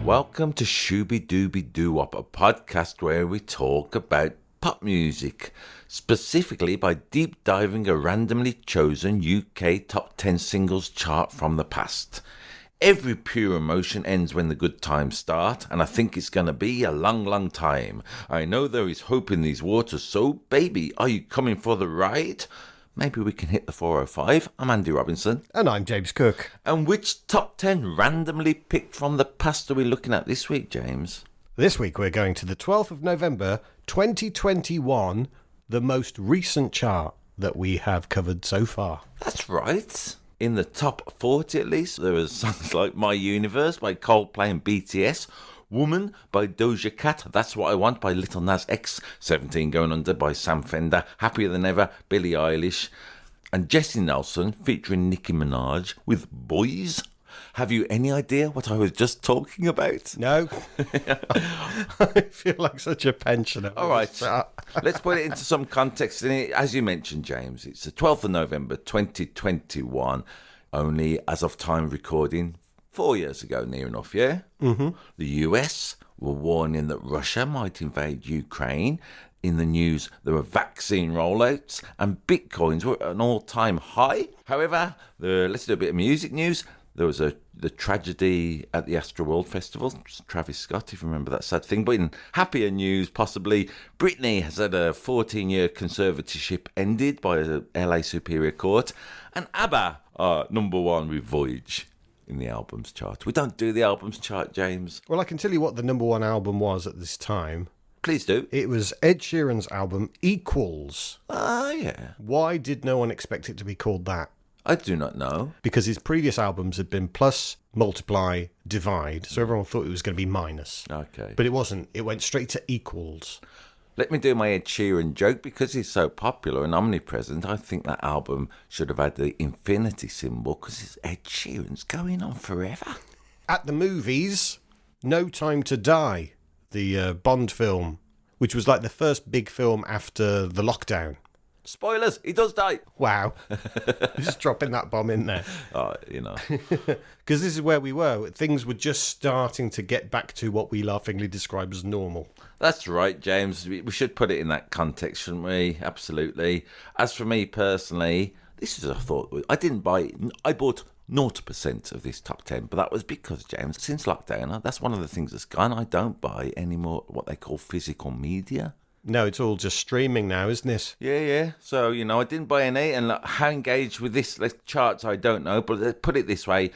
Welcome to Shooby Dooby Doo-Wop, a podcast where we talk about pop music, specifically by deep diving a randomly chosen UK top 10 singles chart from the past. Every pure emotion ends when the good times start, and I think it's going to be a long, long time. I know there is hope in these waters, so baby, are you coming for the ride? Maybe we can hit the 405. I'm Andy Robinson. And I'm James Cook. And which top 10 randomly picked from the past are we looking at this week, James? This week we're going to the 12th of November 2021, the most recent chart that we have covered so far. That's right. In the top 40 at least, there was songs like My Universe by Coldplay and BTS, Woman by Doja Cat, That's What I Want by Lil Nas X, 17 Going Under by Sam Fender, Happier Than Ever, Billie Eilish, and Jessie Nelson featuring Nicki Minaj with Boys. Have you any idea what I was just talking about? No. I feel like such a pensioner. All right, let's put it into some context. As you mentioned, James, it's the 12th of November 2021, only as of time recording 4 years ago, near enough, yeah? Mm-hmm. The US were warning that Russia might invade Ukraine. In the news, there were vaccine rollouts and bitcoins were at an all-time high. However, let's do a bit of music news. There was the tragedy at the Astroworld Festival, Travis Scott, if you remember that sad thing. But in happier news, possibly, Britney has had a 14-year conservatorship ended by the LA Superior Court. And ABBA are number one with Voyage in the albums chart. We don't do the albums chart, James. Well, I can tell you what the number one album was at this time. Please do. It was Ed Sheeran's album, Equals. Ah, yeah. Why did no one expect it to be called that? I do not know. Because his previous albums had been plus, multiply, divide, so everyone thought it was going to be minus. Okay. But it wasn't. It went straight to equals. Let me do my Ed Sheeran joke. Because he's so popular and omnipresent, I think that album should have had the infinity symbol because Ed Sheeran's going on forever. At the movies, No Time to Die, the Bond film, which was like the first big film after the lockdown. Spoilers, he does die. Wow. Just dropping that bomb in there. You know. Because this is where we were. Things were just starting to get back to what we laughingly describe as normal. That's right, James. We should put it in that context, shouldn't we? Absolutely. As for me personally, this is a thought. I bought 0% of this top 10, but that was because, James, since lockdown, that's one of the things that's gone. I don't buy any more what they call physical media. No, it's all just streaming now, isn't it? Yeah. So, I didn't buy any, and how engaged with this charts, I don't know. But let's put it this way.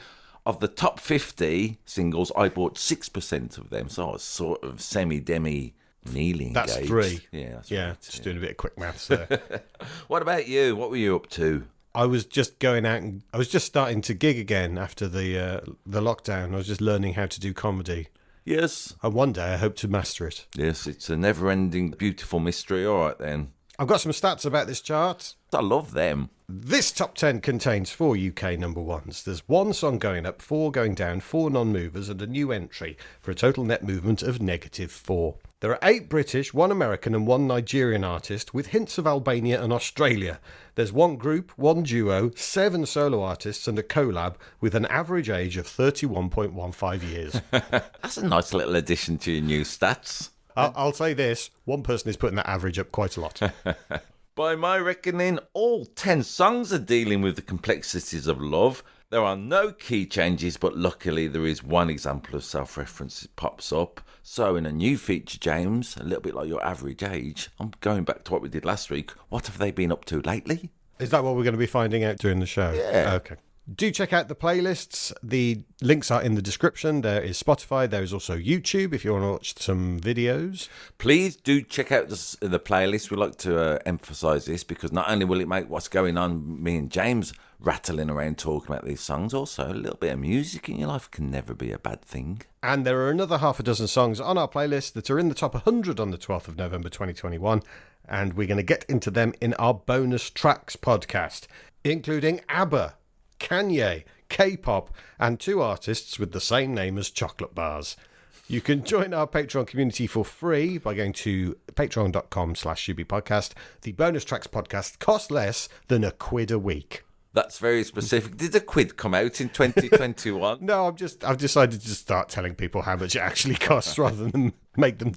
Of the top 50 singles, I bought 6% of them. So I was sort of semi-demi nearly engaged. That's 3. Yeah, that's right. Just doing a bit of quick maths there. What about you? What were you up to? I was just going out and I was just starting to gig again after the lockdown. I was just learning how to do comedy. Yes. And one day I hope to master it. Yes, it's a never-ending, beautiful mystery. All right, then. I've got some stats about this chart. I love them. This top 10 contains 4 UK number ones. There's 1 song going up, 4 going down, 4 non-movers, and a new entry for a total net movement of -4. There are 8 British, 1 American, and 1 Nigerian artist, with hints of Albania and Australia. There's 1 group, 1 duo, 7 solo artists, and a collab with an average age of 31.15 years. That's a nice little addition to your new stats. I'll say this, one person is putting that average up quite a lot. By my reckoning, all 10 songs are dealing with the complexities of love. There are no key changes, but luckily there is one example of self-reference that pops up. So in a new feature, James, a little bit like your average age, I'm going back to what we did last week. What have they been up to lately? Is that what we're going to be finding out during the show? Yeah. Okay. Do check out the playlists. The links are in the description. There is Spotify. There is also YouTube if you want to watch some videos. Please do check out the playlist. We like to emphasise this because not only will it make what's going on, me and James rattling around talking about these songs, also a little bit of music in your life can never be a bad thing. And there are another half a dozen songs on our playlist that are in the top 100 on the 12th of November 2021. And we're going to get into them in our bonus tracks podcast, including ABBA, Kanye, K-pop, and 2 artists with the same name as chocolate bars. You can join our Patreon community for free by going to patreon.com/ShoobyPodcast. The bonus tracks podcast costs less than £1 a week. That's very specific. Did a quid come out in 2021? No, I've decided to start telling people how much it actually costs rather than make them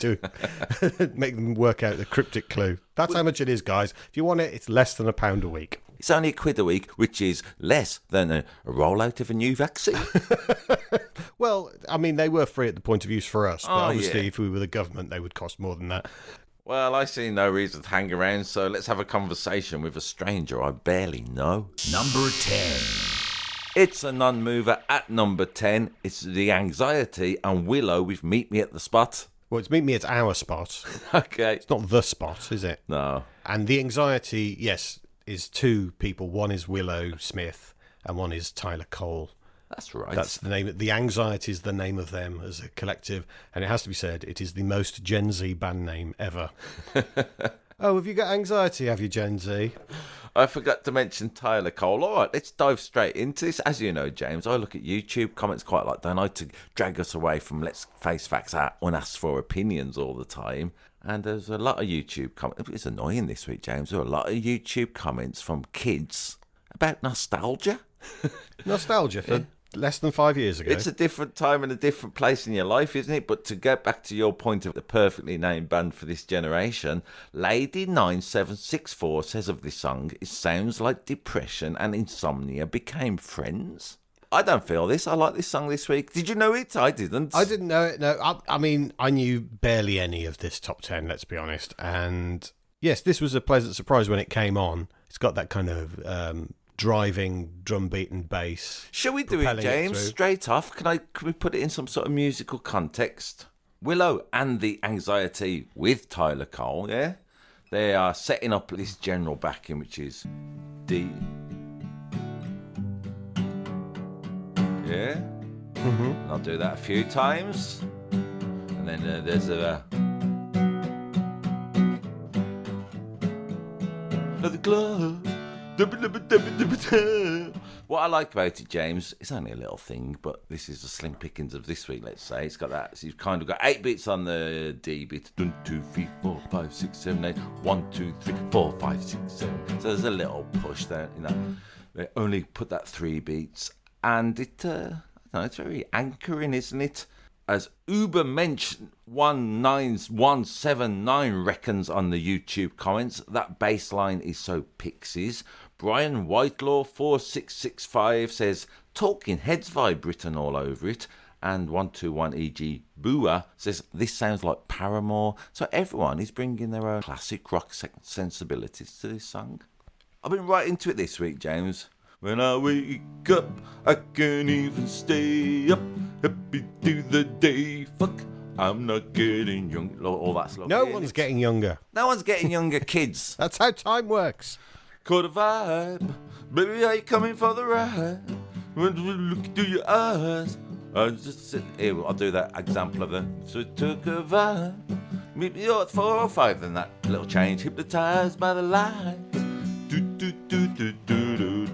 work out the cryptic clue. That's how much it is, guys. If you want it, it's less than £1 a week. It's only a quid a week, which is less than a rollout of a new vaccine. Well, I mean, they were free at the point of use for us, but obviously yeah. if we were the government, they would cost more than that. Well, I see no reason to hang around, so let's have a conversation with a stranger I barely know. Number 10. It's a non-mover at number 10. It's The Anxiety and Willow with Meet Me at the Spot. Well, it's Meet Me at Our Spot. Okay. It's not The Spot, is it? No. And The Anxiety, yes, is two people. One is Willow Smith and one is Tyler Cole. That's right. That's the name. The Anxiety is the name of them as a collective, and it has to be said, it is the most Gen Z band name ever. Oh, have you got anxiety? Have you, Gen Z? I forgot to mention Tyler Cole. All right, let's dive straight into this. As you know, James, I look at YouTube comments quite a lot, don't I, to drag us away from let's face facts, our unasked for opinions all the time. And there's a lot of YouTube comments. It's annoying this week, James. There are a lot of YouTube comments from kids about nostalgia. Nostalgia for less than 5 years ago. It's a different time and a different place in your life, isn't it? But to get back to your point of the perfectly named band for this generation, Lady9764 says of this song, it sounds like depression and insomnia became friends. I don't feel this. I like this song this week. Did you know it? I didn't. I didn't know it, no. I mean, I knew barely any of this top 10, let's be honest. And yes, this was a pleasant surprise when it came on. It's got that kind of driving drum beat and bass. Shall we do it, James? Straight off. Can we put it in some sort of musical context? Willow and The Anxiety with Tyler Cole, yeah? They are setting up this general backing, which is D. Yeah? Mm-hmm. I'll do that a few times. And then there's the glove. What I like about it, James, it's only a little thing, but this is the slim pickings of this week, let's say. It's got that, so you've kind of got 8 beats on the D beat. 1, 2, 3, 4, 5, 6, 7, 8. 1, 2, 3, 4, 5, 6, 7. So there's a little push there, you know. They only put that 3 beats, and it, I don't know, it's very anchoring, isn't it? As Uber mentioned 19179 reckons on the YouTube comments, that bass line is so pixies. Brian Whitelaw 4665 says Talking Heads vibe written all over it. And 121 EG Booer says this sounds like Paramore. So everyone is bringing their own classic rock sensibilities to this song. I've been right into it this week, James. When I wake up, I can't even stay up. Happy to the day, fuck, I'm not getting young. All that stuff. No one's getting younger. No one's getting younger, kids. That's how time works. Caught a vibe, baby, are you coming for the ride? When you look into your eyes, I just sit here. I'll do that example of them. So it took a vibe. Meet me at 4 or 5, then that little change. Hypnotized by the lights. Do do do do do do.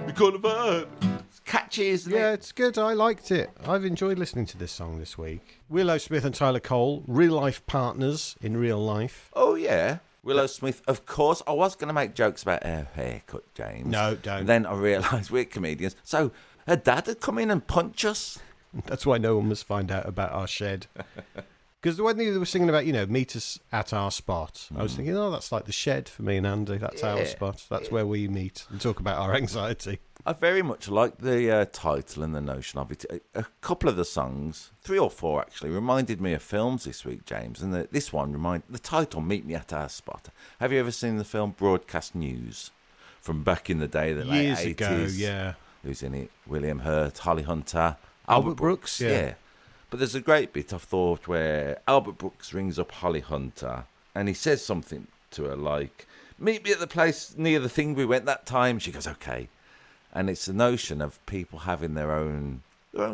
We call it a vibe. It's catchy, isn't it? Yeah, it's good. I liked it. I've enjoyed listening to this song this week. Willow Smith and Tyler Cole, real life partners in real life. Oh, yeah. Willow Smith, of course. I was going to make jokes about her haircut, James. No, don't. Then I realised we're comedians. So her dad had come in and punch us. That's why no one must find out about our shed. Because when they were singing about, meet us at our spot, I was thinking, that's like the shed for me and Andy. That's our spot. That's where we meet and talk about our anxiety. I very much like the title and the notion of it. A couple of the songs, 3 or 4 actually, reminded me of films this week, James. And this one the title, Meet Me at Our Spot. Have you ever seen the film Broadcast News? From back in the day, the late 80s. Years ago, yeah. Who's in it? William Hurt, Holly Hunter, Albert Brooks, yeah. But there's a great bit I've thought where Albert Brooks rings up Holly Hunter and he says something to her like, meet me at the place near the thing we went that time. She goes, okay. And it's the notion of people having their own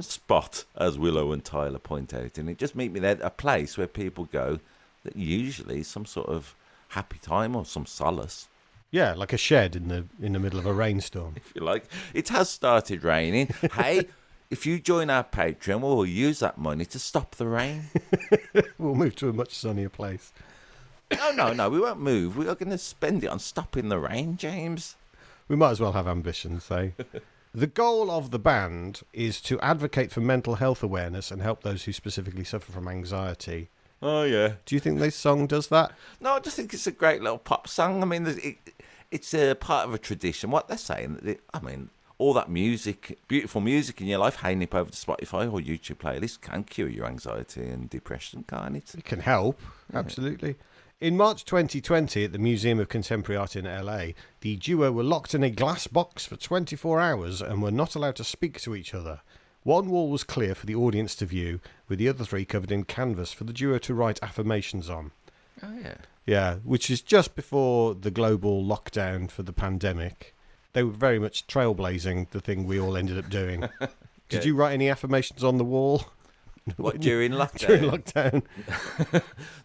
spot, as Willow and Tyler point out. And it just meet me there, a place where people go that usually is some sort of happy time or some solace. Yeah, like a shed in the middle of a rainstorm. If you like. It has started raining. Hey, if you join our Patreon, we'll use that money to stop the rain. We'll move to a much sunnier place. No, we won't move. We are going to spend it on stopping the rain, James. We might as well have ambitions, eh? The goal of the band is to advocate for mental health awareness and help those who specifically suffer from anxiety. Oh, yeah. Do you think this song does that? No, I just think it's a great little pop song. I mean, it's a part of a tradition. What they're saying, all that music, beautiful music in your life, hey, nip over to Spotify or YouTube playlist can cure your anxiety and depression, can't it? It can help, absolutely. In March 2020, at the Museum of Contemporary Art in LA, the duo were locked in a glass box for 24 hours and were not allowed to speak to each other. One wall was clear for the audience to view, with the other three covered in canvas for the duo to write affirmations on. Oh, yeah. Yeah, which is just before the global lockdown for the pandemic. They were very much trailblazing the thing we all ended up doing. Did you write any affirmations on the wall? What, during lockdown? During lockdown.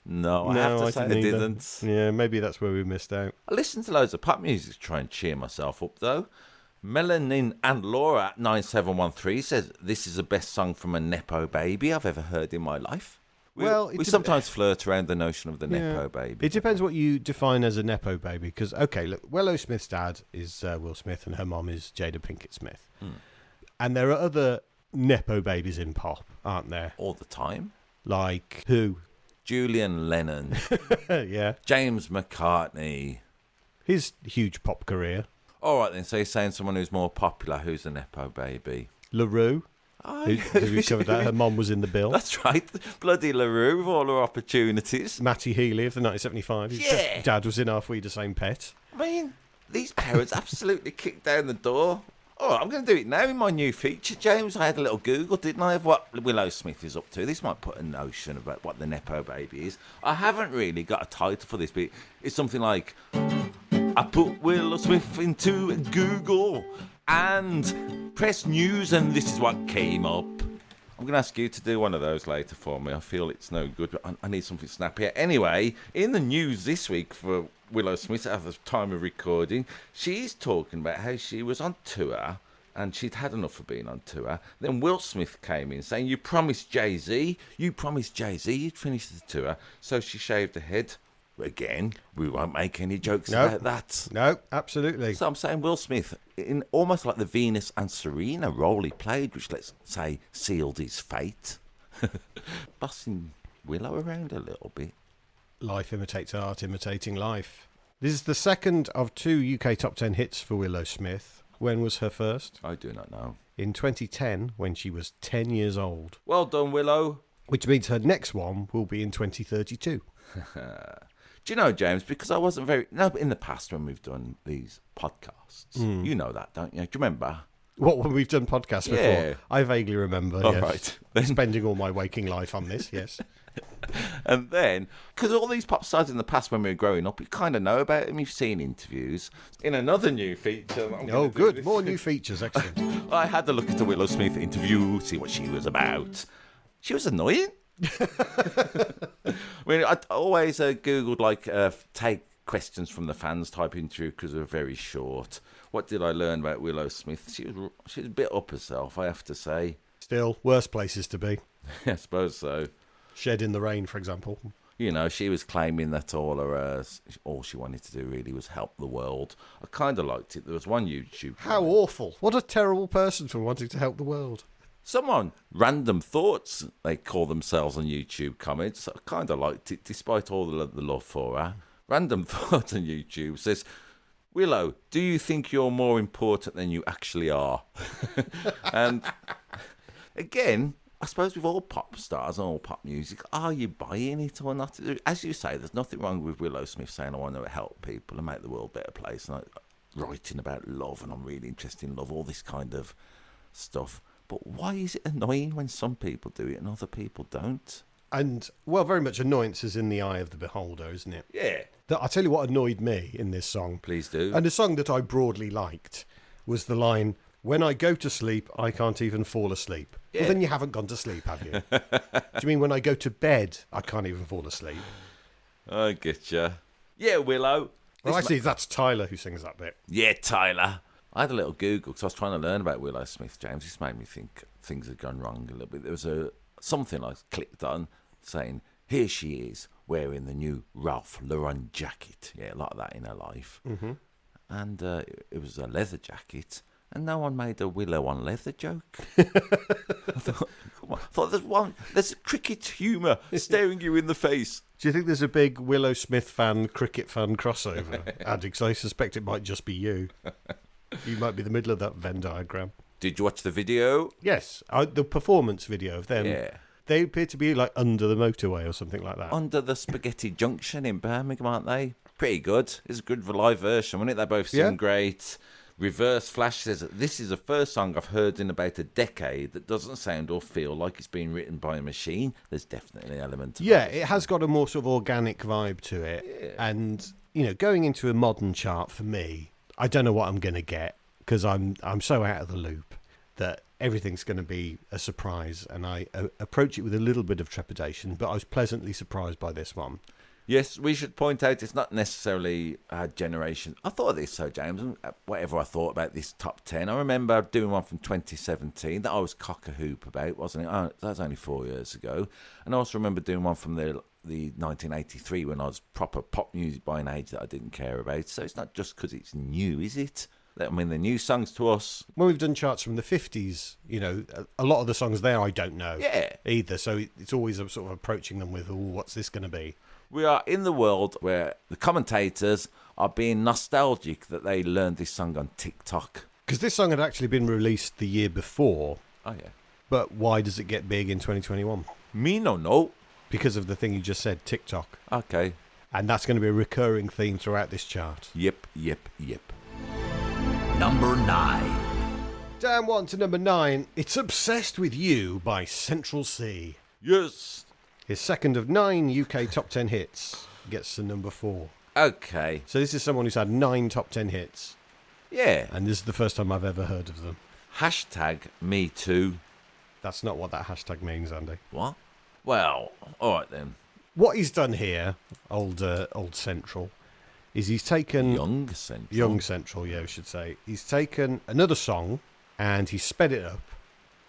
No, I have to say I didn't. Yeah, maybe that's where we missed out. I listen to loads of pop music to try and cheer myself up, though. Melanin and Laura at 9713 says, this is the best song from a Nepo baby I've ever heard in my life. We sometimes flirt around the notion of the Nepo baby. It depends what you define as a Nepo baby. Because, okay, look, Willow Smith's dad is Will Smith and her mom is Jada Pinkett Smith. And there are other Nepo babies in pop, aren't there? All the time. Like who? Julian Lennon. Yeah. James McCartney. His huge pop career. All right, then. So you're saying someone who's more popular, who's a Nepo baby? LaRue. Oh, who we covered that. Her mom was in the bill. That's right. Bloody LaRue with all her opportunities. Matty Healy of the 1975. His dad was in Half We the Same Pet. I mean, these parents absolutely kicked down the door. Oh, I'm going to do it now in my new feature, James. I had a little Google, didn't I, of what Willow Smith is up to. This might put a notion about what the Nepo baby is. I haven't really got a title for this, but it's something like, I put Willow Smith into Google and press news, and this is what came up. I'm going to ask you to do one of those later for me. I feel it's no good, but I need something snappier. Anyway, in the news this week for Willow Smith at the time of recording, she's talking about how she was on tour and she'd had enough of being on tour. Then Will Smith came in saying, you promised Jay-Z you'd finish the tour. So she shaved her head. Again, we won't make any jokes about that. No, absolutely. So I'm saying Will Smith, in almost like the Venus and Serena role he played, which, let's say, sealed his fate, bossing Willow around a little bit. Life imitates art, imitating life. This is the second of 2 UK top 10 hits for Willow Smith. When was her first? I do not know. In 2010, when she was 10 years old. Well done, Willow. Which means her next one will be in 2032. Do you know, James, because I wasn't in the past when we've done these podcasts, you know that, don't you? Do you remember? What, when we've done podcasts before? Yeah. I vaguely remember, All yes. right. Then... Spending all my waking life on this, yes. And then, because all these pop stars in the past when we were growing up, you kind of know about them, you've seen interviews. In another new feature... Oh, good. More new features, excellent. I had to look at the Willow Smith interview, see what she was about. She was annoying. I mean, I always Googled, take questions from the fans type interview because they're very short. What did I learn about Willow Smith? She was a bit up herself, I have to say. Still, worse places to be. I suppose so. Shed in the Rain, for example. You know, she was claiming that all she wanted to do really was help the world. I kind of liked it. There was one YouTube... How awful. What a terrible person for wanting to help the world. Someone, Random Thoughts, they call themselves on YouTube comments. I kind of liked it, despite all the love for her. Random Thoughts on YouTube says, Willow, do you think you're more important than you actually are? And again, I suppose with all pop stars and all pop music, are you buying it or not? As you say, there's nothing wrong with Willow Smith saying I want to help people and make the world a better place. And writing about love, and I'm really interested in love, all this kind of stuff. But why is it annoying when some people do it and other people don't? And, well, very much annoyance is in the eye of the beholder, isn't it? Yeah. I'll tell you what annoyed me in this song. Please do. And the song that I broadly liked was the line, when I go to sleep, I can't even fall asleep. Yeah. Well, then you haven't gone to sleep, have you? Do you mean when I go to bed, I can't even fall asleep? I get you. Yeah, Willow. Well, actually, that's Tyler who sings that bit. Yeah, Tyler. I had a little Google because I was trying to learn about Willow Smith, James. This made me think things had gone wrong a little bit. There was something I clicked on saying, here she is wearing the new Ralph Lauren jacket. Yeah, a lot of that in her life. Mm-hmm. and it was a leather jacket, and no one made a willow on leather joke. I thought there's cricket humour staring you in the face. Do you think there's a big Willow Smith fan, cricket fan crossover, Andy? Because I suspect it might just be you. You might be the middle of that Venn diagram. Did you watch the video? Yes, the performance video of them. Yeah. They appear to be like under the motorway or something like that. Under the Spaghetti Junction in Birmingham, aren't they? Pretty good. It's a good live version, wasn't it? They both sing great. Reverse Flash says that this is the first song I've heard in about a decade that doesn't sound or feel like it's been written by a machine. There's definitely an element of it has got a more sort of organic vibe to it. Yeah. And, you know, going into a modern chart for me, I don't know what I'm going to get because I'm so out of the loop that everything's going to be a surprise, and I approach it with a little bit of trepidation, but I was pleasantly surprised by this one. Yes, we should point out it's not necessarily our generation. I thought of this, so James, whatever I thought about this top 10, I remember doing one from 2017 that I was cock-a-hoop about, wasn't it? Oh, that was only 4 years ago. And I also remember doing one from the 1983 when I was proper pop music by an age that I didn't care about. So it's not just because it's new, is it? I mean, the new songs to us. When we've done charts from the 50s, you know, a lot of the songs there I don't know either. So it's always sort of approaching them with, what's this going to be? We are in the world where the commentators are being nostalgic that they learned this song on TikTok. Because this song had actually been released the year before. Oh, yeah. But why does it get big in 2021? Me no know. Because of the thing you just said, TikTok. Okay. And that's going to be a recurring theme throughout this chart. Yep. Number 9. Down one to number 9. It's Obsessed With You by Central C. Yes. His second of 9 UK top 10 hits gets to number 4. Okay. So this is someone who's had 9 top 10 hits. Yeah. And this is the first time I've ever heard of them. Hashtag me too. That's not what that hashtag means, Andy. What? Well, all right then. What he's done here, old Central, is he's taken... Young Central, yeah, we should say. He's taken another song and he sped it up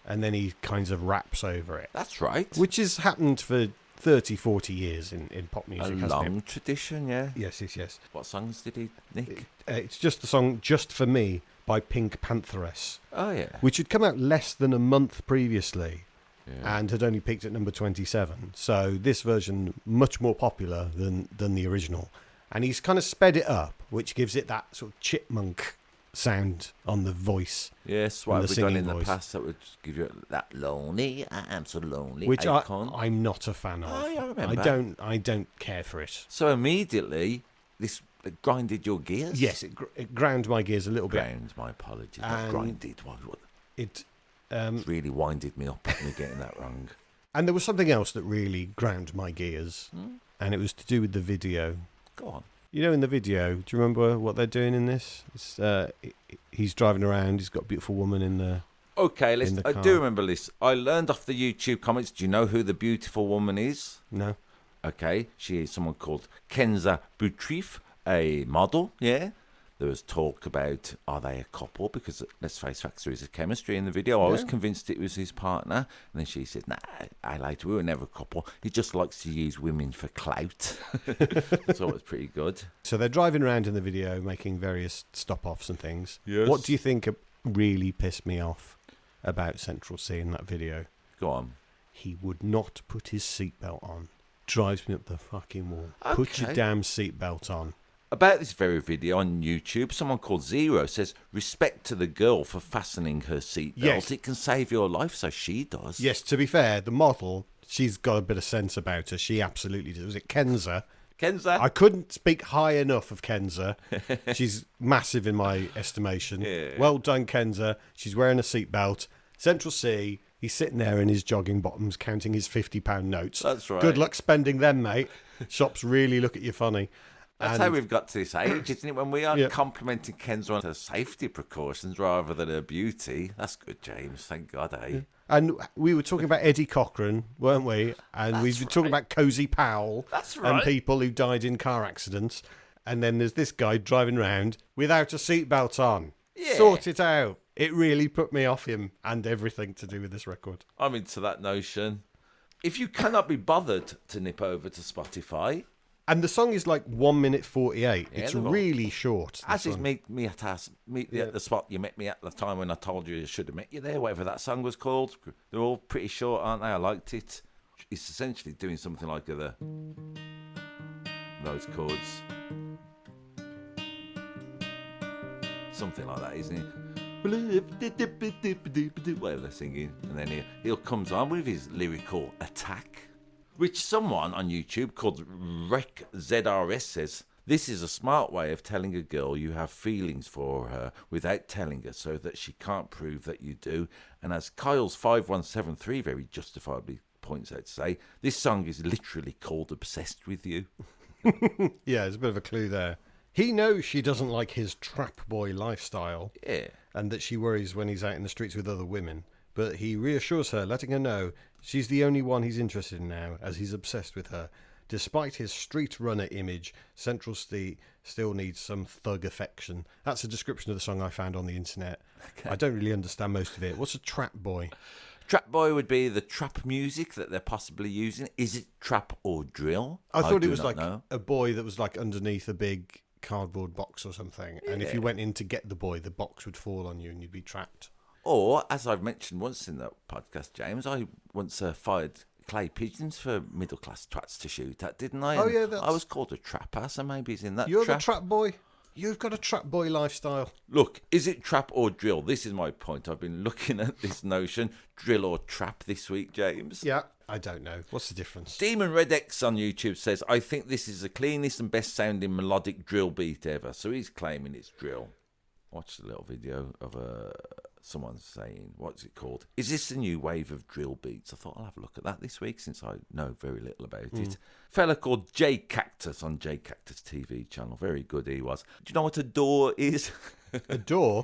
and then he kind of raps over it. That's right. Which has happened for 30, 40 years in pop music, hasn't it? A long tradition, yeah. Yes. What songs did he nick? It's just the song Just For Me by Pink Pantheress. Oh, yeah. Which had come out less than a month previously. Yeah. And had only peaked at number 27. So this version, much more popular than the original. And he's kind of sped it up, which gives it that sort of chipmunk sound on the voice. Yes, what have we done in the voice. past that would give you that lonely, I am so lonely which icon? I'm not a fan of. Oh, yeah, I remember. I don't care for it. So immediately, this grinded your gears? Yes, it ground my gears a little bit. Ground, my apologies. Not grinded. It really winded me up me getting that wrong. And there was something else that really ground my gears, and it was to do with the video. Go on. You know, in the video, do you remember what they're doing in this? He's driving around. He's got a beautiful woman in the. Okay, I do remember this. I learned off the YouTube comments. Do you know who the beautiful woman is? No. Okay, she is someone called Kenza Boutrif, a model. Yeah. There was talk about, are they a couple? Because let's face facts, there is a chemistry in the video. I was convinced it was his partner. And then she said, nah, I lied to her. We were never a couple. He just likes to use women for clout. So it was pretty good. So they're driving around in the video, making various stop-offs and things. Yes. What do you think really pissed me off about Central C in that video? Go on. He would not put his seatbelt on. Drives me up the fucking wall. Okay. Put your damn seatbelt on. About this very video on YouTube, someone called Zero says, respect to the girl for fastening her seatbelt. Yes. It can save your life, so she does. Yes, to be fair, the model, she's got a bit of sense about her. She absolutely does. Was it Kenza? Kenza? I couldn't speak high enough of Kenza. She's massive in my estimation. Yeah. Well done, Kenza. She's wearing a seatbelt. Central C, he's sitting there in his jogging bottoms counting his £50 notes. That's right. Good luck spending them, mate. Shops really look at you funny. That's how we've got to this age, isn't it? When we are complimenting Kenza on her safety precautions rather than her beauty. That's good, James. Thank God, eh? And we were talking about Eddie Cochran, weren't we? And we were talking about Cozy Powell. That's right. And people who died in car accidents. And then there's this guy driving around without a seatbelt on. Yeah. Sort it out. It really put me off him and everything to do with this record. I'm into that notion. If you cannot be bothered to nip over to Spotify, And the song is like 1 minute 48. Yeah, it's they're all- really short. As is one. meet me at the spot you met me at the time when I told you I should have met you there, whatever that song was called. They're all pretty short, aren't they? I liked it. It's essentially doing something like those chords. Something like that, isn't it? Whatever they're singing. And then he comes on with his lyrical attack, which someone on YouTube called RecZRS says, this is a smart way of telling a girl you have feelings for her without telling her so that she can't prove that you do. And as Kyle's 5173 very justifiably points out to say, this song is literally called Obsessed With You. Yeah, there's a bit of a clue there. He knows she doesn't like his trap boy lifestyle. Yeah. And that she worries when he's out in the streets with other women. But he reassures her, letting her know she's the only one he's interested in now, as he's obsessed with her. Despite his street runner image, Central C still needs some thug affection. That's a description of the song I found on the internet. Okay. I don't really understand most of it. What's a trap boy? Trap boy would be the trap music that they're possibly using. Is it trap or drill? I thought it was like know. a boy that was like underneath a big cardboard box or something. Yeah. And if you went in to get the boy, the box would fall on you and you'd be trapped. Or, as I've mentioned once in the podcast, James, I once fired clay pigeons for middle-class twats to shoot at, didn't I? Oh, And yeah, I was called a trapper, so maybe he's in that You're trap. the trap boy? You've got a trap boy lifestyle. Look, is it trap or drill? This is my point. I've been looking at this notion, drill or trap, this week, James. Yeah, I don't know. What's the difference? Demon Red X on YouTube says, I think this is the cleanest and best sounding melodic drill beat ever. So he's claiming it's drill. Watched a little video of someone saying, what's it called? Is this a new wave of drill beats? I thought I'll have a look at that this week since I know very little about it. Fella called J Cactus on J Cactus TV channel. Very good he was. Do you know what a door is? A door?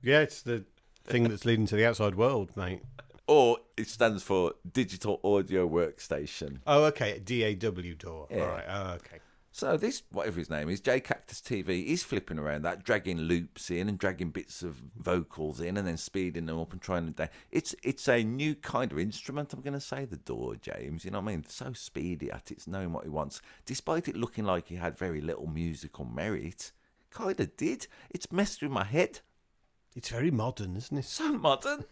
Yeah, it's the thing that's leading to the outside world, mate. Or it stands for Digital Audio Workstation. Oh, okay. DAW door. Yeah. All right. Oh, okay. So this, whatever his name is, J Cactus TV, is flipping around that, dragging loops in and dragging bits of vocals in and then speeding them up and trying them down. It's a new kind of instrument, I'm going to say, the door, James. You know what I mean? So speedy at it, knowing what he wants. Despite it looking like he had very little musical merit, kind of did. It's messed with my head. It's very modern, isn't it? So modern.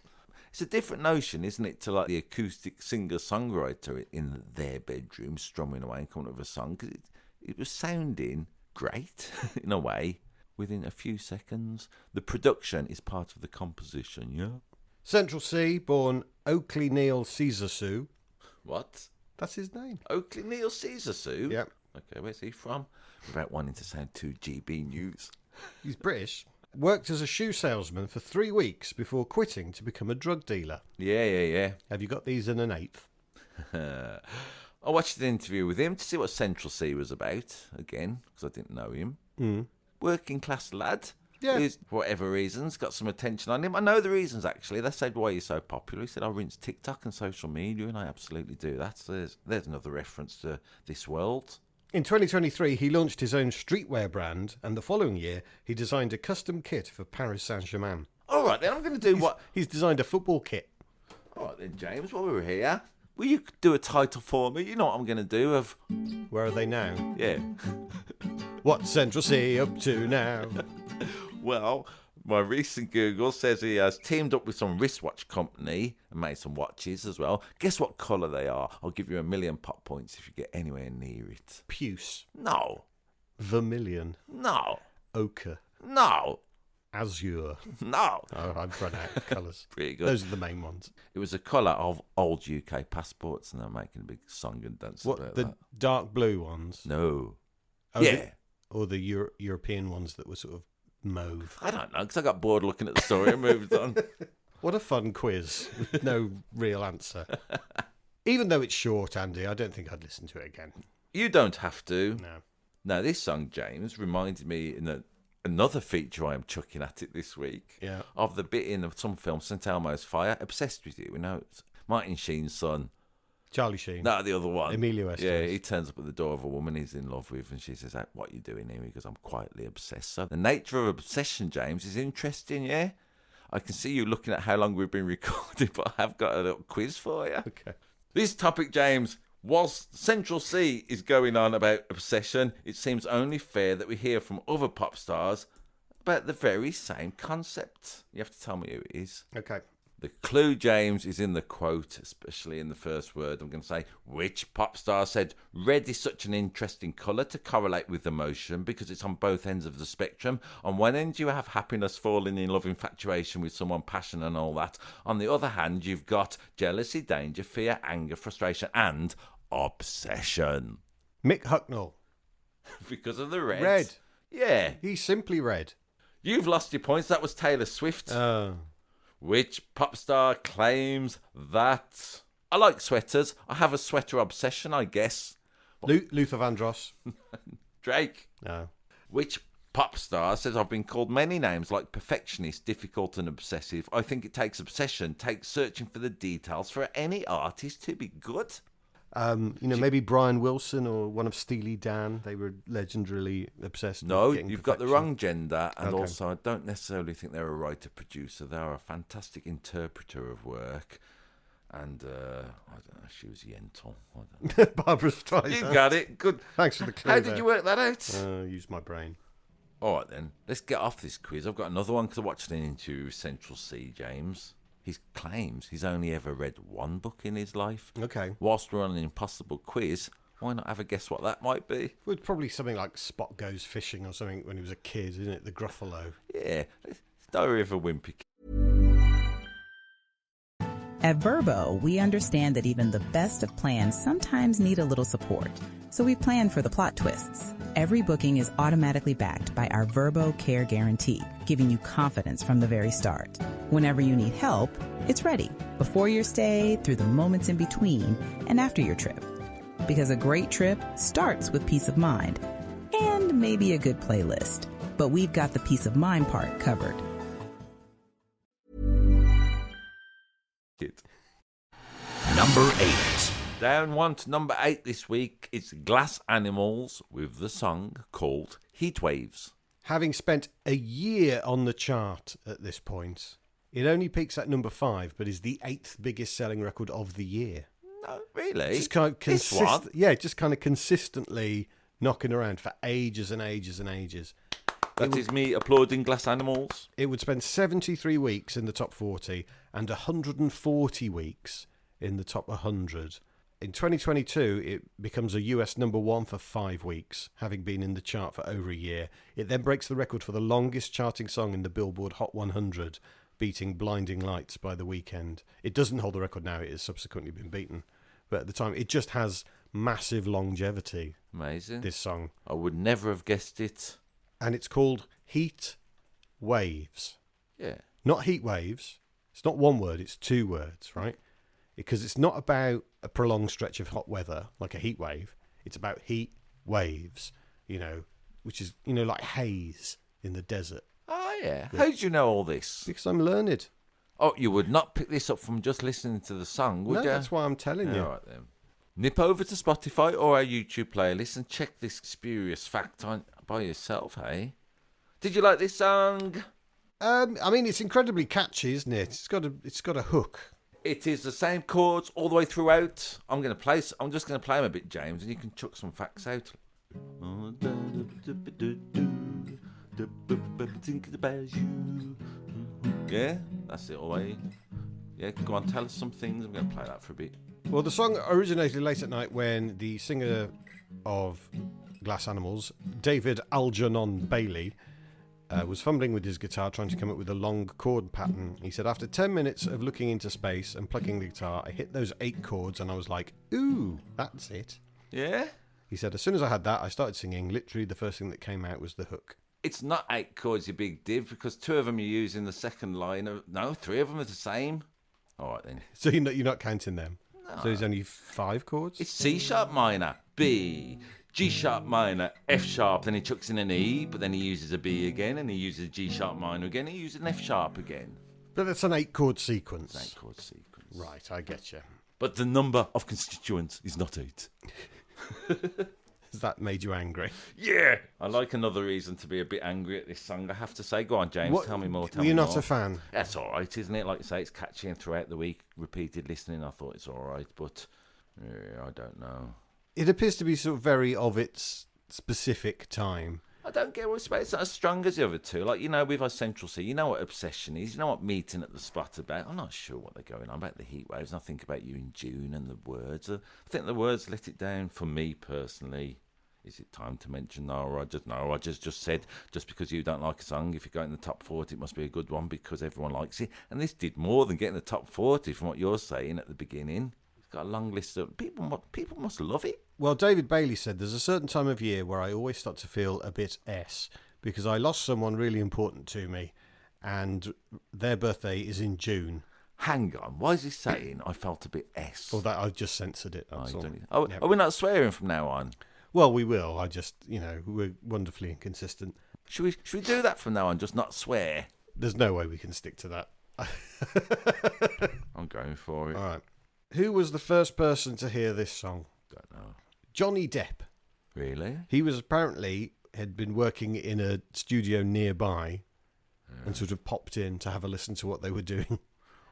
It's a different notion, isn't it, to like the acoustic singer-songwriter in their bedroom strumming away and coming up with a song, because it was sounding great, in a way, within a few seconds. The production is part of the composition, yeah? Central C, born Oakley Neil Caesar-Sue. What? That's his name. Oakley Neil Caesar-Sue? Yep. Okay, where's he from? Without wanting to sound too GB News. He's British. Worked as a shoe salesman for 3 weeks before quitting to become a drug dealer. Yeah. Have you got these in an eighth? I watched an interview with him to see what Central C was about, again, because I didn't know him. Working class lad. Yeah. Who's, for whatever reasons, got some attention on him. I know the reasons, actually. They said, why are you so popular? He said, I rinse TikTok and social media, and I absolutely do that. So there's another reference to this world. In 2023, he launched his own streetwear brand, and the following year, he designed a custom kit for Paris Saint-Germain. All right, then, I'm going to do what... He's designed a football kit. All right, then, James, while we're here, will you do a title for me? You know what I'm going to do of... Where are they now? Yeah. What's Central C up to now? Well, my recent Google says he has teamed up with some wristwatch company and made some watches as well. Guess what colour they are? I'll give you 1,000,000 pop points if you get anywhere near it. Puce. No. Vermilion. No. Ochre. No. Azure. No. Oh, I've run out of colours. Pretty good. Those are the main ones. It was a colour of old UK passports, and they're making a big song and dance What, about the that. dark blue ones? No. Oh, Yeah. Or the European ones that were sort of mauve. I don't know, because I got bored looking at the story and moved on. What a fun quiz with no real answer. Even though it's short, Andy, I don't think I'd listen to it again. You don't have to. No. Now, this song, James, reminded me in another feature I am chucking at it this week of the bit in some film, St. Elmo's Fire. Obsessed with You, you know, it's Martin Sheen's son. Charlie Sheen. No, the other one. Emilio Estevez. Yeah, he turns up at the door of a woman he's in love with, and she says, hey, what are you doing here? He goes, I'm quietly obsessed. So the nature of obsession, James, is interesting, yeah? I can see you looking at how long we've been recording, but I have got a little quiz for you. Okay. This topic, James, Whilst Central C is going on about obsession, it seems only fair that we hear from other pop stars about the very same concept. You have to tell me who it is. Okay. The clue, James, is in the quote, especially in the first word. I'm going to say, which pop star said, red is such an interesting colour to correlate with emotion because it's on both ends of the spectrum. On one end, you have happiness, falling in love, infatuation with someone, passion and all that. On the other hand, you've got jealousy, danger, fear, anger, frustration and obsession. Mick Hucknall. Because of the red. Red. Yeah. He's simply red. You've lost your points. That was Taylor Swift. Which pop star claims that... I like sweaters. I have a sweater obsession, I guess. Luther Vandross. Drake. No. Which pop star says, I've been called many names like perfectionist, difficult and obsessive. I think it takes obsession, takes searching for the details for any artist to be good. Maybe Brian Wilson or one of Steely Dan. They were legendarily obsessed No, with getting you've got the perfection. wrong gender. And Okay. also, I don't necessarily think they're a writer-producer. They're a fantastic interpreter of work. And, I don't know, she was Yentl. I don't know. Barbara Streisand. You got it. Good. Thanks for the clue. How did you work that out? Use my brain. All right, then. Let's get off this quiz. I've got another one because I watched an interview with Central C, James. He claims he's only ever read one book in his life. Okay. Whilst we're on an impossible quiz, why not have a guess what that might be? Well, it's probably something like Spot Goes Fishing or something when he was a kid, isn't it? The Gruffalo. Yeah, it's Diary of a Wimpy Kid. At Verbo, we understand that even the best of plans sometimes need a little support. So we plan for the plot twists. Every booking is automatically backed by our Verbo Care Guarantee, giving you confidence from the very start. Whenever you need help, it's ready. Before your stay, through the moments in between, and after your trip. Because a great trip starts with peace of mind. And maybe a good playlist. But we've got the peace of mind part covered. Number 8. Down one to number 8 this week. It's Glass Animals with the song called Heat Waves. Having spent a year on the chart at this point, it only peaks at number 5, but is the 8th biggest selling record of the year. No, really? Just kind of This one? just kind of consistently knocking around for ages and ages and ages. That is me applauding Glass Animals. It would spend 73 weeks in the top 40 and 140 weeks in the top 100. In 2022, it becomes a US number 1 for 5 weeks, having been in the chart for over a year. It then breaks the record for the longest charting song in the Billboard Hot 100, beating Blinding Lights by The Weeknd. It doesn't hold the record now, it has subsequently been beaten. But at the time, it just has massive longevity, Amazing. this song. I would never have guessed it. And it's called Heat Waves. Yeah. Not heat waves. It's not one word, it's 2 words, right? Because it's not about a prolonged stretch of hot weather, like a heat wave. It's about heat waves, which is, like haze in the desert. Oh, yeah. How did you know all this? Because I'm learned. Oh, you would not pick this up from just listening to the song, would No, you? that's why I'm telling you. All right, then. Nip over to Spotify or our YouTube playlist and check this spurious fact on by yourself, hey? Did you like this song? It's incredibly catchy, isn't it? It's got a hook. It is the same chords all the way throughout. I'm just going to play them a bit, James, and you can chuck some facts out. Thinking about you. Yeah, that's it all the way. Yeah, go on, tell us some things. I'm going to play that for a bit. Well, the song originated late at night when the singer of Glass Animals, David Algernon Bailey, was fumbling with his guitar trying to come up with a long chord pattern. He said, after 10 minutes of looking into space and plucking the guitar, I hit those 8 chords and I was like, ooh, that's it. Yeah? He said, as soon as I had that, I started singing. Literally the first thing that came out was the hook. It's not 8 chords, you big div, because 2 of them you use in the second line. No, 3 of them are the same. All right, then. So you're not counting them? No. So there's only 5 chords? It's C sharp minor, B, G sharp minor, F sharp, then he chucks in an E, but then he uses a B again, and he uses a G sharp minor again, he uses an F sharp again. But that's an 8 chord sequence. It's an 8 chord sequence. Right, I get you. But the number of constituents is not 8. Has that made you angry? Yeah! I like another reason to be a bit angry at this song, I have to say. Go on, James, tell me more. You're not a fan? That's all right, isn't it? Like you say, it's catchy, and throughout the week, repeated listening, I thought it's all right. But Yeah, I don't know. It appears to be sort of very of its specific time. I don't get what it's not as strong as the other two. Like, you know, with our Central C, you know what Obsession is, you know what Meeting at the Spot about. I'm not sure what they're going on about the heat waves, and I think about You in June and the words. I think the words let it down for me personally. Is it time to mention Nile Rodgers? No, Rodgers just said, just because you don't like a song, if you go in the top 40, it must be a good one because everyone likes it. And this did more than get in the top 40 from what you're saying at the beginning. It's got a long list of people must love it. Well, David Bailey said there's a certain time of year where I always start to feel a bit because I lost someone really important to me and their birthday is in June. Hang on, why is he saying I felt a bit Well, that I've just censored it. That's all. Are we not swearing from now on? Well, we will. I just, we're wonderfully inconsistent. Should we do that from now on, just not swear? There's no way we can stick to that. I'm going for it. All right. Who was the first person to hear this song? Don't know. Johnny Depp. Really? He was apparently had been working in a studio nearby and sort of popped in to have a listen to what they were doing.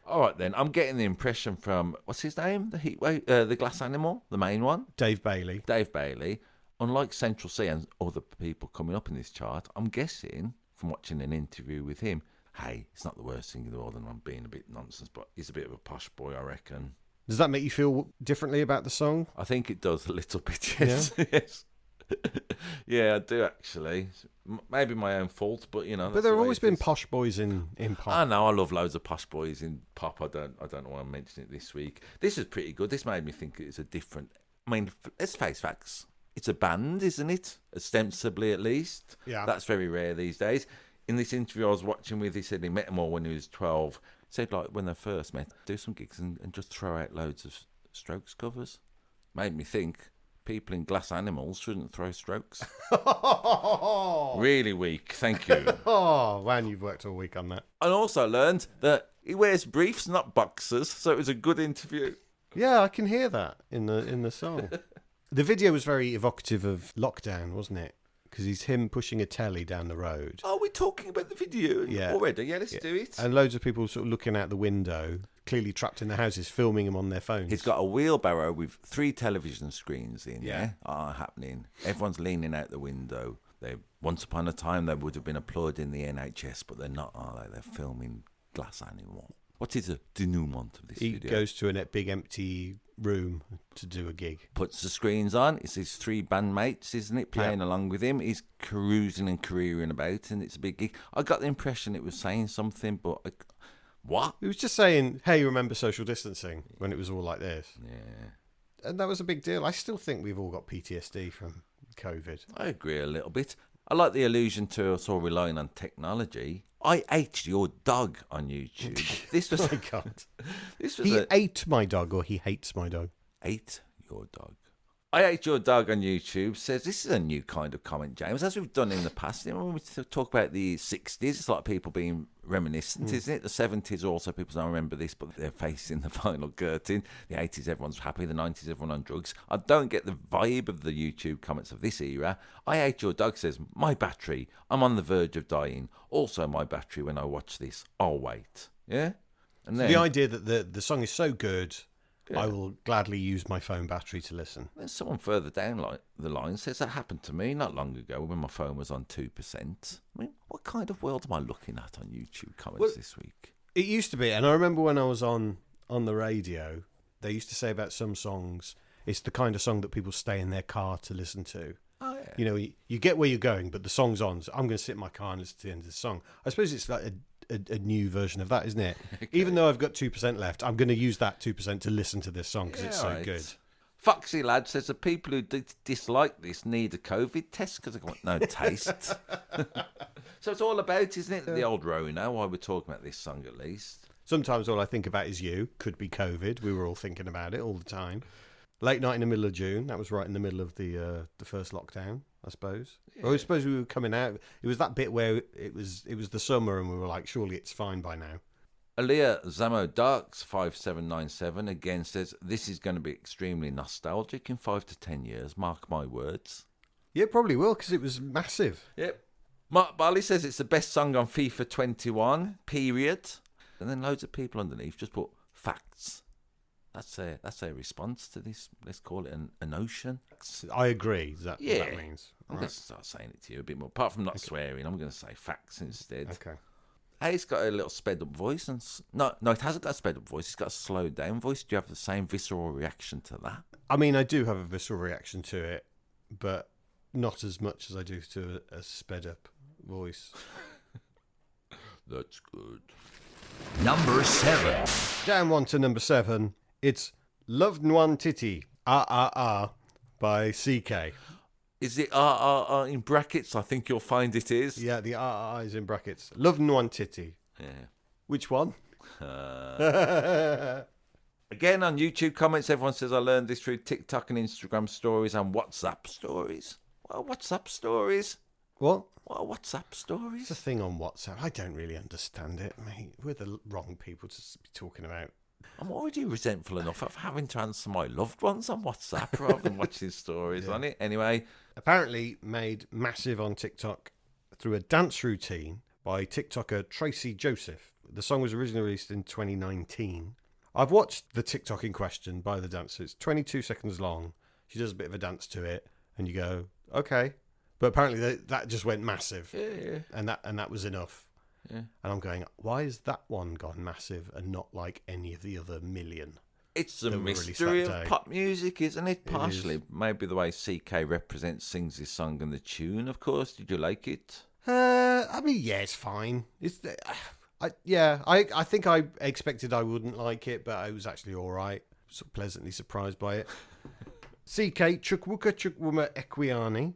All right, then. I'm getting the impression from, what's his name? The glass animal, the main one? Dave Bailey. Dave Bailey. Unlike Central C and other people coming up in this chart, I'm guessing, from watching an interview with him, hey, it's not the worst thing in the world and I'm being a bit nonsense, but he's a bit of a posh boy, I reckon. Does that make you feel differently about the song? I think it does a little bit, yes. Yeah? Yes. Yeah, I do actually. Maybe my own fault, but But there have always been posh boys in pop. I know, I love loads of posh boys in pop. I don't know why I'm mentioning it this week. This is pretty good. This made me think it's a different. I mean, let's face facts. It's a band, isn't it? Ostensibly, at least. Yeah. That's very rare these days. In this interview I was watching with, he said he met them all when he was 12. He said, like, when they first met, do some gigs and just throw out loads of Strokes covers. Made me think people in glass animals shouldn't throw Strokes. Really weak, thank you. Oh, man, you've worked all week on that. And also learned that he wears briefs, not boxers, so it was a good interview. Yeah, I can hear that in the song. The video was very evocative of lockdown, wasn't it? Because he's him pushing a telly down the road. Are we talking about the video already? Yeah, let's do it. And loads of people sort of looking out the window, clearly trapped in their houses, filming him on their phones. He's got a wheelbarrow with 3 television screens in, happening. Everyone's leaning out the window. Once upon a time, they would have been applauding the NHS, but they're not, are they? They're filming Glass Animal. What is the denouement of this video? He goes to a big empty room to do a gig. Puts the screens on. It's his 3 bandmates, isn't it, playing along with him. He's cruising and careering about, and it's a big gig. I got the impression it was saying something, but what? It was just saying, hey, remember social distancing, when it was all like this. Yeah. And that was a big deal. I still think we've all got PTSD from COVID. I agree a little bit. I like the allusion to us all relying on technology. I ate your dog on YouTube. This was my God. This was he ate my dog, or he hates my dog. Ate your dog. I ate your dog on YouTube says this is a new kind of comment, James, as we've done in the past. When we talk about the 60s, it's like people being reminiscent, isn't it? The 70s also, people don't remember this, but they're facing the final curtain. The 80s, everyone's happy. The 90s, everyone on drugs. I don't get the vibe of the YouTube comments of this era. I ate your dog says, my battery, I'm on the verge of dying. Also my battery when I watch this. I'll wait. Yeah? And then the idea that the song is so good, I will gladly use my phone battery to listen. Then someone further down the line says that happened to me not long ago when my phone was on 2%. I mean, what kind of world am I looking at on YouTube comments this week? It used to be, and I remember when I was on the radio, they used to say about some songs, it's the kind of song that people stay in their car to listen to. Oh, yeah. You know, you get where you're going, but the song's on, so I'm going to sit in my car and listen to the end of the song. I suppose it's like a new version of that, isn't it? Okay. Even though I've got 2% left, I'm going to use that 2% to listen to this song because it's so good. Foxy Lad says the people who dislike this need a COVID test because they've got no taste. So it's all about, isn't it, the old Rona, why we're talking about this song at least. Sometimes all I think about is you. Could be COVID. We were all thinking about it all the time. Late night in the middle of June. That was right in the middle of the first lockdown, I suppose. Yeah. Well, I suppose we were coming out. It was that bit where it was the summer, and we were like, surely it's fine by now. Aaliyah Zamo Darks 5797 again says this is going to be extremely nostalgic in 5 to 10 years. Mark my words. Yeah, it probably will because it was massive. Yep. Mark Barley says it's the best song on FIFA 21. Period. And then loads of people underneath just put facts. That's a response to this. Let's call it a notion. I agree. Is that what that means? I'm going to start saying it to you a bit more. Apart from not swearing, I'm going to say facts instead. Okay. Hey, it's got a little sped up voice. No, it hasn't got a sped up voice. It's got a slowed down voice. Do you have the same visceral reaction to that? I mean, I do have a visceral reaction to it, but not as much as I do to a sped up voice. That's good. Number 7. Down one to number 7. It's Love Nwantiti, by CK. Is it in brackets? I think you'll find it is. Yeah, the is in brackets. Love Nwantiti. Yeah. Which one? Again, on YouTube comments, everyone says I learned this through TikTok and Instagram stories and WhatsApp stories. Well, WhatsApp stories? What? Well, WhatsApp stories? It's a thing on WhatsApp. I don't really understand it, mate. We're the wrong people to be talking about. I'm already resentful enough of having to answer my loved ones on WhatsApp rather than watching stories on it. Anyway. Apparently made massive on TikTok through a dance routine by TikToker Tracy Joseph. The song was originally released in 2019. I've watched the TikTok in question by the dancer. It's 22 seconds long. She does a bit of a dance to it, and you go, okay. But apparently that just went massive. Yeah. And that was enough. Yeah. And I'm going, why has that one gone massive and not like any of the other million? It's the mystery of pop music, isn't it? Partially. Maybe the way CK represents, sings his song and the tune, of course. Did you like it? I mean, yeah, it's fine. I think I expected I wouldn't like it, but I was actually all right. So pleasantly surprised by it. CK Chukwuka Chukwuma Equiani,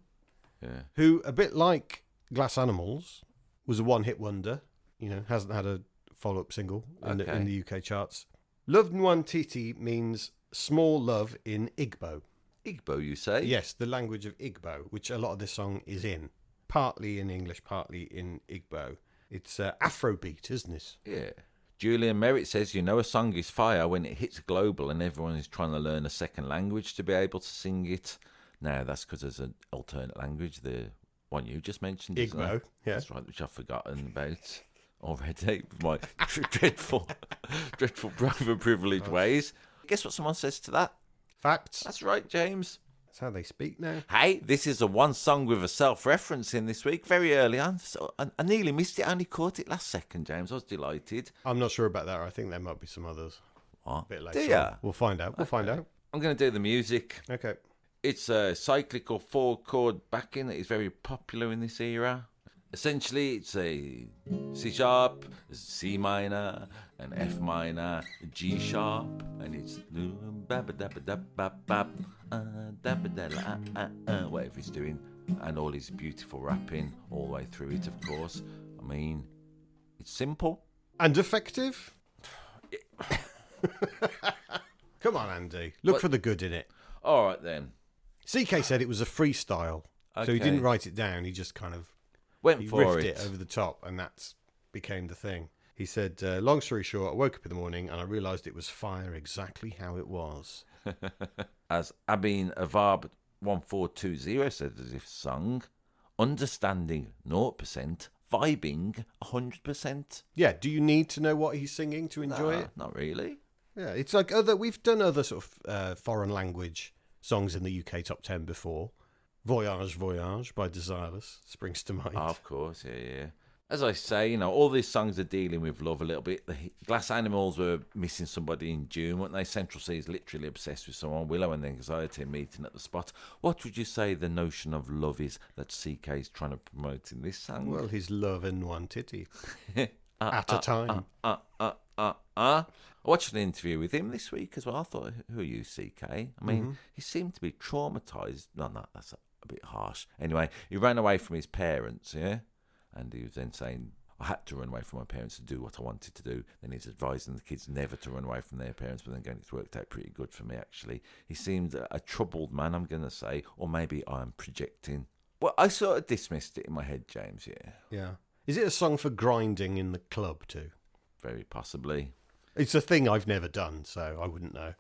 who, a bit like Glass Animals, was a one-hit wonder. You know, hasn't had a follow-up single in the UK charts. Love Nwantiti means small love in Igbo. Igbo, you say? Yes, the language of Igbo, which a lot of this song is in. Partly in English, partly in Igbo. It's Afrobeat, isn't it? Yeah. Julian Merritt says, you know a song is fire when it hits global and everyone is trying to learn a second language to be able to sing it. Now, that's because there's an alternate language, the one you just mentioned. Igbo, yeah. That's right, which I've forgotten about already. My dreadful privileged ways. Guess what someone says to that? Facts. That's right, James. That's how they speak now. Hey, this is a one song with a self-reference in this week, very early on. So I nearly missed it, I only caught it last second, James. I was delighted. I'm not sure about that. I think there might be some others. What? A bit later. Do ya? We'll find out. Find out. I'm going to do the music. Okay. It's a cyclical 4-chord backing that is very popular in this era. Essentially, it's a C sharp, C minor, an F minor, a G sharp, and it's whatever he's doing, and all his beautiful rapping all the way through it, of course. I mean, it's simple. And effective? Come on, Andy. Look for the good in it. All right, then. CK said it was a freestyle, so he didn't write it down. He just kind of riffed it over the top, and that became the thing. He said, long story short, I woke up in the morning and I realised it was fire exactly how it was. As Abin Avab 1420 said, as if sung, understanding 0%, vibing 100%. Yeah, do you need to know what he's singing to enjoy it? Not really. Yeah, it's like we've done other sort of foreign language songs in the UK top 10 before. Voyage, Voyage by Desireless springs to mind. Oh, of course, yeah. As I say, all these songs are dealing with love a little bit. The Glass Animals were missing somebody in June, weren't they? Central C is literally obsessed with someone. Willow and Anxiety meeting at the spot. What would you say the notion of love is that CK is trying to promote in this song? Well, his love in Nwantiti. At a time. I watched an interview with him this week as well. I thought, who are you, CK? I mean, he seemed to be traumatised. No, that's a bit harsh. Anyway, he ran away from his parents, yeah? And he was then saying, I had to run away from my parents to do what I wanted to do. Then he's advising the kids never to run away from their parents, but then again, it's worked out pretty good for me, actually. He seemed a troubled man, I'm going to say, or maybe I'm projecting. Well, I sort of dismissed it in my head, James, yeah. Yeah. Is it a song for grinding in the club too? Very possibly. It's a thing I've never done, so I wouldn't know.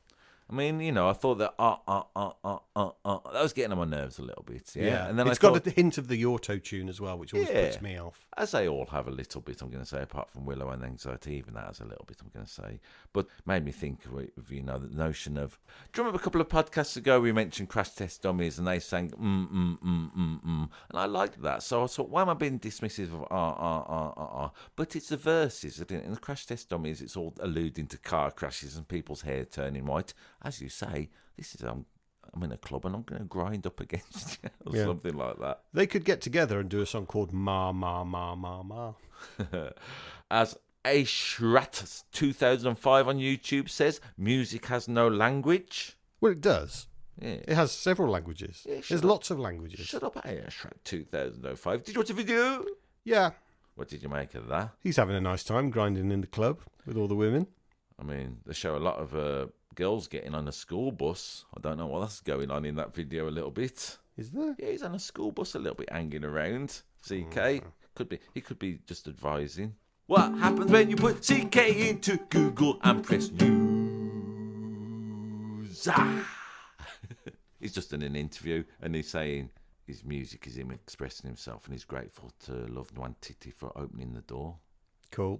I mean, you know, I thought that that was getting on my nerves a little bit. Yeah, And then it's got a hint of the auto-tune as well, which always puts me off. As they all have a little bit, I'm going to say, apart from Willow and Anxiety, even that has a little bit, I'm going to say. But made me think of, you know, the notion of... Do you remember a couple of podcasts ago we mentioned Crash Test Dummies and they sang and I liked that. So I thought, why am I being dismissive of But it's the verses, isn't it? In the Crash Test Dummies, it's all alluding to car crashes and people's hair turning white. As you say, this is... I'm in a club and I'm going to grind up against you or something like that. They could get together and do a song called Ma, Ma, Ma, Ma, Ma. As A Shrat 2005 on YouTube says, music has no language. Well, it does. Yeah. It has several languages. Yeah, There's lots of languages. Shut up, A Shrat 2005. Did you watch the video? Yeah. What did you make of that? He's having a nice time grinding in the club with all the women. I mean, they show a lot of girls getting on a school bus. I don't know what that's going on in that video a little bit. Is there? Yeah, he's on a school bus a little bit hanging around. CK. He could be just advising. What happens when you put CK into Google and press news? He's just in an interview and he's saying his music is him expressing himself and he's grateful to Love Nwantiti for opening the door. Cool.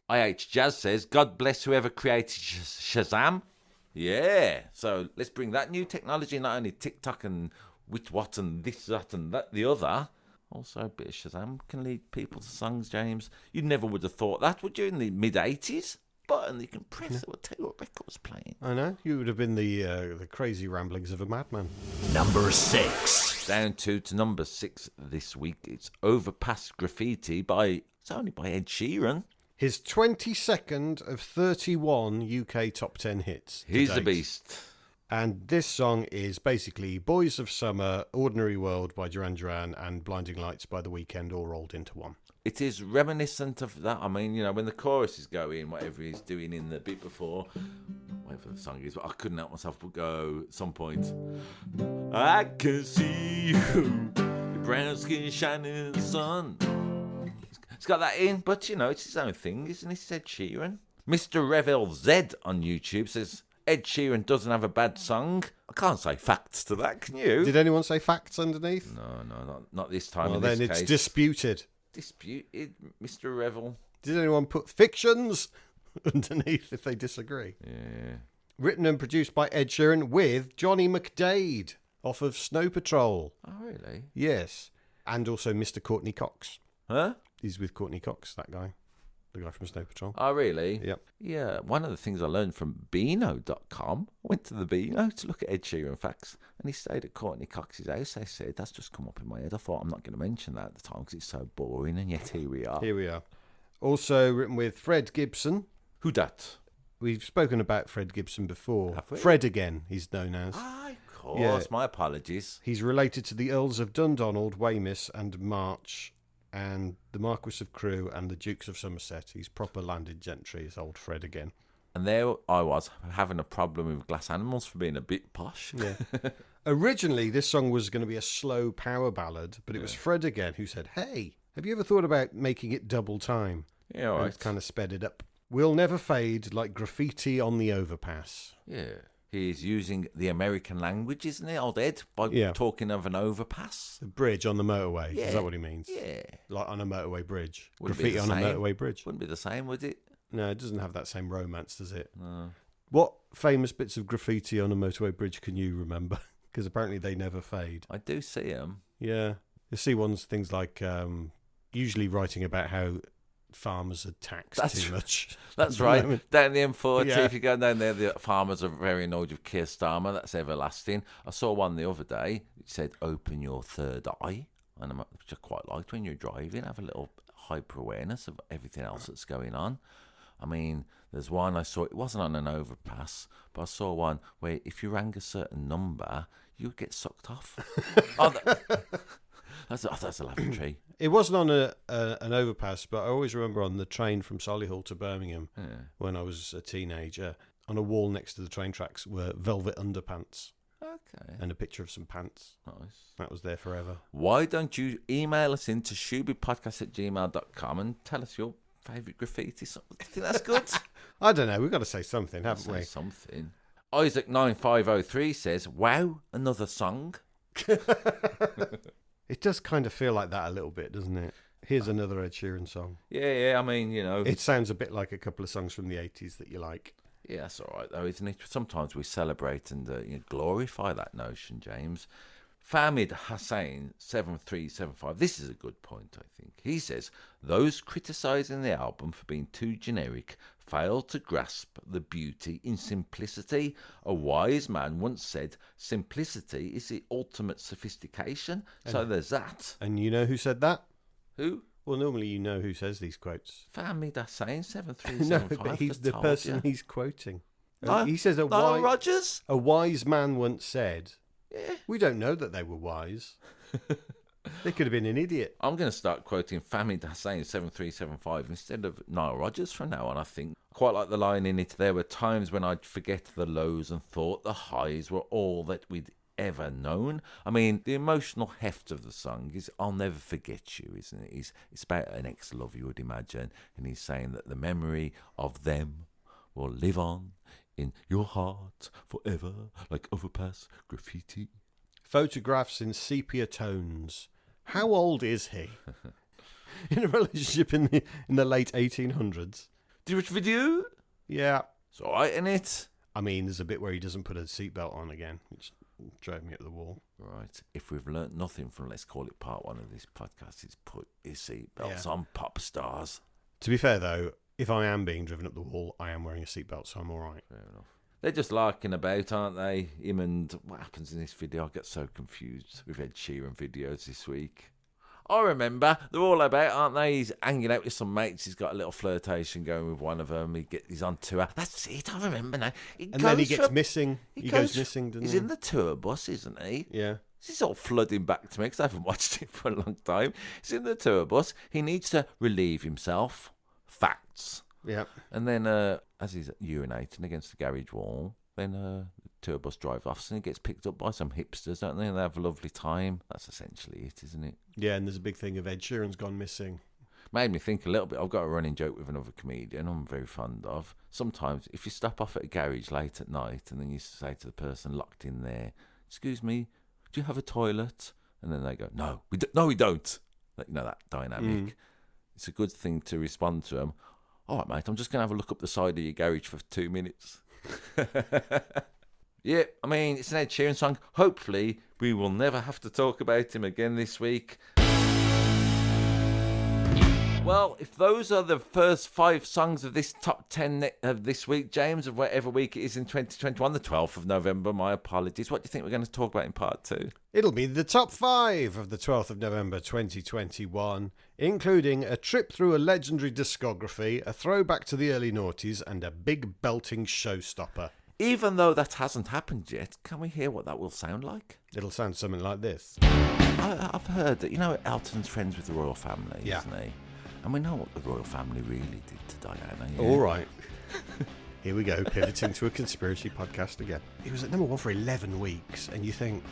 IH Jazz says, God bless whoever created Shazam. Yeah, so let's bring that new technology, not only TikTok and what and this, that and that, the other. Also, a bit of Shazam can lead people to songs, James. You never would have thought that, would you, in the mid-80s? Button you can press, it will tell you what record was playing. I know. You would have been the crazy ramblings of a madman. Number 6. Down to number 6 this week. It's Overpass Graffiti it's only by Ed Sheeran. His 22nd of 31 UK top 10 hits. He's the beast. And this song is basically Boys of Summer, Ordinary World by Duran Duran, and Blinding Lights by The Weeknd all rolled into one. It is reminiscent of that. I mean, you know, when the chorus is going, whatever he's doing in the bit before, whatever the song is, but I couldn't help myself but go at some point, I can see you, your brown skin shining in the sun. It's got that in, but, you know, it's his own thing, isn't it? It's Ed Sheeran. Mr. Revel Z on YouTube says, Ed Sheeran doesn't have a bad song. I can't say facts to that, can you? Did anyone say facts underneath? No, not this time. Well, in then this it's case. disputed. Disputed, Mr. Revel. Did anyone put fictions underneath if they disagree? Yeah. Written and produced by Ed Sheeran with Johnny McDade off of Snow Patrol. Oh, really? Yes. And also Mr. Courtney Cox. Huh? He's with Courtney Cox, that guy. The guy from Snow Patrol. Oh, really? Yep. Yeah, one of the things I learned from Beano.com, I went to the Beano to look at Ed Sheeran facts, and he stayed at Courtney Cox's house. They said, that's just come up in my head. I thought, I'm not going to mention that at the time because it's so boring, and yet here we are. Here we are. Also written with Fred Gibson. Who dat? We've spoken about Fred Gibson before. Have we? Fred again, he's known as. Ah, of course. Yeah. My apologies. He's related to the Earls of Dundonald, Weymouth and March, and the Marquis of Crewe and the Dukes of Somerset. He's proper landed gentry, is old Fred again. And there I was, having a problem with Glass Animals for being a bit posh. Yeah. Originally, this song was going to be a slow power ballad, but it was Fred again who said, hey, have you ever thought about making it double time? Yeah, all And right. it kind of sped it up. We'll never fade like graffiti on the overpass. Yeah. He's using the American language, isn't he, old Ed? By talking of an overpass. The bridge on the motorway. Yeah. Is that what he means? Yeah. Like on a motorway bridge. Wouldn't be Graffiti the on a same. motorway bridge. Wouldn't be the same, would it? No, it doesn't have that same romance, does it? No. What famous bits of graffiti on a motorway bridge can you remember? Because apparently they never fade. I do see him. Yeah. You see things like usually writing about how farmers are taxed too much. That's right. Down the M40, Yeah. if you go down there, the farmers are very annoyed with Keir Starmer. That's everlasting. I saw one the other day. It said, open your third eye. Which I quite liked when you're driving. Have a little hyper-awareness of everything else that's going on. I mean, there's one I saw. It wasn't on an overpass, but I saw one where if you rang a certain number, you'd get sucked off. That's a lavatory. It wasn't on an overpass, but I always remember on the train from Solihull to Birmingham when I was a teenager, on a wall next to the train tracks were velvet underpants. Okay. And a picture of some pants. Nice. That was there forever. Why don't you email us into shoobypodcast@gmail.com and tell us your favourite graffiti song? I think that's good. I don't know. We've got to say something, haven't we? Say something. Isaac9503 says, wow, another song. It does kind of feel like that a little bit, doesn't it? Here's another Ed Sheeran song. Yeah, I mean, you know. It sounds a bit like a couple of songs from the 80s that you like. Yeah, that's all right, though, isn't it? Sometimes we celebrate and glorify that notion, James. Famid Hussain 7375. This is a good point, I think. He says, those criticising the album for being too generic fail to grasp the beauty in simplicity. A wise man once said, simplicity is the ultimate sophistication. So there's that. And you know who said that? Who? Well, normally you know who says these quotes. Famid Hussain 7375. No, but he's the person he's quoting. He says Nile Rodgers? A wise man once said... Yeah. We don't know that they were wise. They could have been an idiot. I'm going to start quoting Famid Hussain 7375 instead of Nile Rodgers from now on, I think. Quite like the line in it, there were times when I'd forget the lows and thought the highs were all that we'd ever known. I mean, the emotional heft of the song is I'll never forget you, isn't it? It's about an ex-love, you would imagine, and he's saying that the memory of them will live on in your heart forever, like Overpass, Graffiti. Photographs in sepia tones. How old is he? In a relationship in the late 1800s. Do you watch video? Yeah. It's all right, isn't it? I mean, there's a bit where he doesn't put a seatbelt on again, which drove me up the wall. Right. If we've learnt nothing from Let's Call It Part 1 of this podcast, it's put his seatbelts on, pop stars. To be fair, though, if I am being driven up the wall, I am wearing a seatbelt, so I'm all right. Fair enough. They're just larking about, aren't they? Him and what happens in this video? I get so confused with Ed Sheeran videos this week. I remember. They're all about, aren't they? He's hanging out with some mates. He's got a little flirtation going with one of them. He's on tour. That's it. I remember now. Then he gets missing. He goes missing, doesn't he? He's in the tour bus, isn't he? Yeah. This is all flooding back to me because I haven't watched it for a long time. He's in the tour bus. He needs to relieve himself. Facts. Yeah. And then as he's urinating against the garage wall, then the tour bus drives off and he gets picked up by some hipsters, don't they? And they have a lovely time. That's essentially it, isn't it? Yeah, and there's a big thing of Ed Sheeran's gone missing. Made me think a little bit. I've got a running joke with another comedian I'm very fond of. Sometimes if you stop off at a garage late at night and then you say to the person locked in there, excuse me, do you have a toilet? And then they go, no, we don't. You know, that dynamic. It's a good thing to respond to them. All right, mate, I'm just going to have a look up the side of your garage for 2 minutes. Yeah, I mean, it's an Ed Sheeran song. Hopefully, we will never have to talk about him again this week. Well, if those are the first 5 songs of this top 10 of this week, James, of whatever week it is in 2021, the 12th of November, my apologies. What do you think we're going to talk about in part 2? It'll be the top 5 of the 12th of November 2021, including a trip through a legendary discography, a throwback to the early noughties, and a big belting showstopper. Even though that hasn't happened yet, can we hear what that will sound like? It'll sound something like this. I've heard that, Elton's friends with the royal family, isn't he? And we know what the royal family really did to Diana. Yeah? All right. Here we go, pivoting to a conspiracy podcast again. It was at number 1 for 11 weeks, and you think,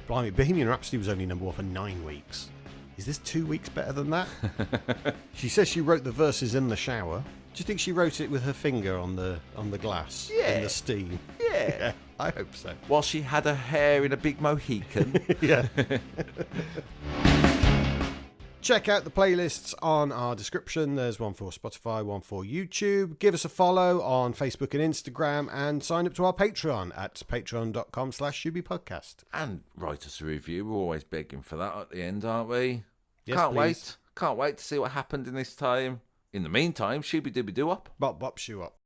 blimey, Bohemian Rhapsody was only number 1 for 9 weeks. Is this 2 weeks better than that? She says she wrote the verses in the shower. Do you think she wrote it with her finger on the glass? Yeah. In the steam? Yeah. I hope so. While she had her hair in a big Mohican. Yeah. Check out the playlists on our description. There's one for Spotify, one for YouTube. Give us a follow on Facebook and Instagram, and sign up to our Patreon at patreon.com/ShoobyPodcast. And write us a review. We're always begging for that at the end, aren't we? Yes, Can't please. wait. Can't wait to see what happened in this time. In the meantime, Shooby Dooby Doo up. Bop bop shoe up.